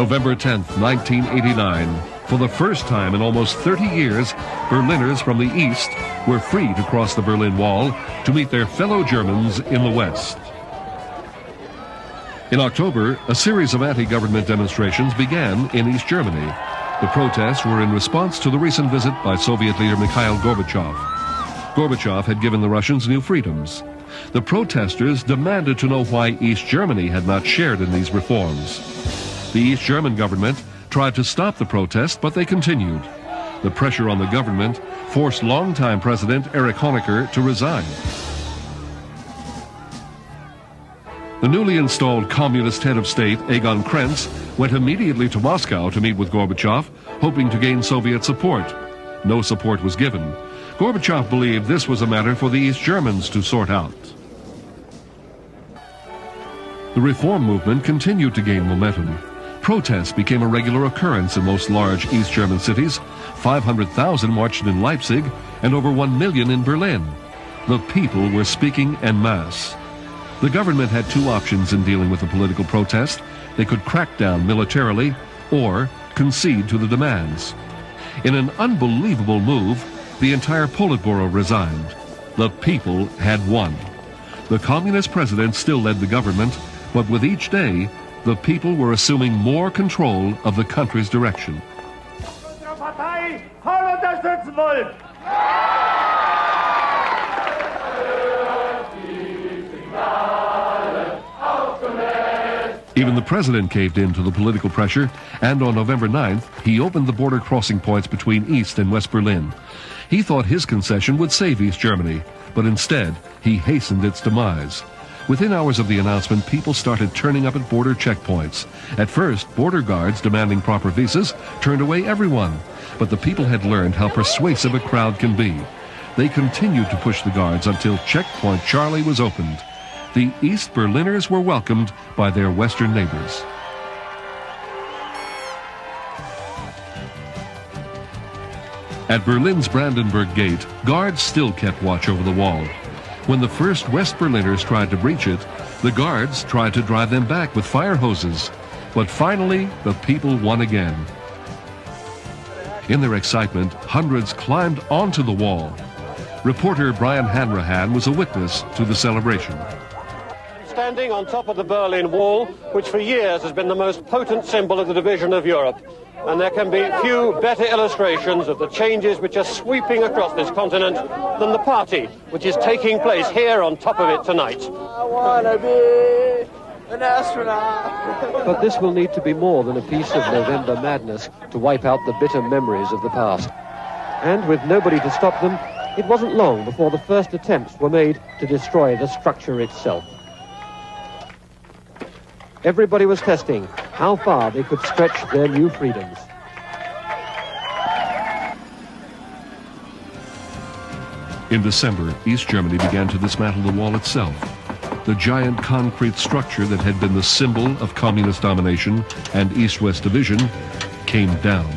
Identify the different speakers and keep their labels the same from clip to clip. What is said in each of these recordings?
Speaker 1: November 10, 1989. For the first time in almost 30 years, Berliners from the East were free to cross the Berlin Wall to meet their fellow Germans in the West. In October, a series of anti-government demonstrations began in East Germany. The protests were in response to the recent visit by Soviet leader Mikhail Gorbachev. Gorbachev had given the Russians new freedoms. The protesters demanded to know why East Germany had not shared in these reforms. The East German government tried to stop the protest, but they continued. The pressure on the government forced longtime President Erich Honecker to resign. The newly installed communist head of state, Egon Krenz, went immediately to Moscow to meet with Gorbachev, hoping to gain Soviet support. No support was given. Gorbachev believed this was a matter for the East Germans to sort out. The reform movement continued to gain momentum. Protests became a regular occurrence in most large East German cities. 500,000 marched in Leipzig and over 1 million in Berlin. The people were speaking en masse. The government had two options in dealing with the political protest. They could crack down militarily or concede to the demands. In an unbelievable move, the entire Politburo resigned. The people had won. The communist president still led the government, but with each day, the people were assuming more control of the country's direction. Even the president caved in to the political pressure, and on November 9th, he opened the border crossing points between East and West Berlin. He thought his concession would save East Germany, but instead, he hastened its demise. Within hours of the announcement, people started turning up at border checkpoints. At first, border guards demanding proper visas turned away everyone, but the people had learned how persuasive a crowd can be. They continued to push the guards until checkpoint Charlie was opened. The East Berliners were welcomed by their Western neighbors. At Berlin's Brandenburg Gate, guards still kept watch over the wall. When the first West Berliners tried to breach it, the guards tried to drive them back with fire hoses. But finally, the people won again. In their excitement, hundreds climbed onto the wall. Reporter Brian Hanrahan was a witness to the celebration.
Speaker 2: Standing on top of the Berlin Wall, which for years has been the most potent symbol of the division of Europe. And there can be few better illustrations of the changes which are sweeping across this continent than the party which is taking place here on top of it tonight.
Speaker 3: I want to be an astronaut.
Speaker 4: But this will need to be more than a piece of November madness to wipe out the bitter memories of the past. And with nobody to stop them, it wasn't long before the first attempts were made to destroy the structure itself. Everybody was testing how far they could stretch their new freedoms.
Speaker 1: In December, East Germany began to dismantle the wall itself. The giant concrete structure that had been the symbol of communist domination and East-West division came down.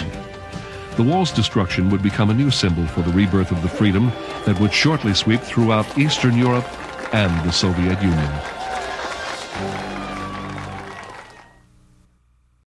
Speaker 1: The wall's destruction would become a new symbol for the rebirth of the freedom that would shortly sweep throughout Eastern Europe and the Soviet Union.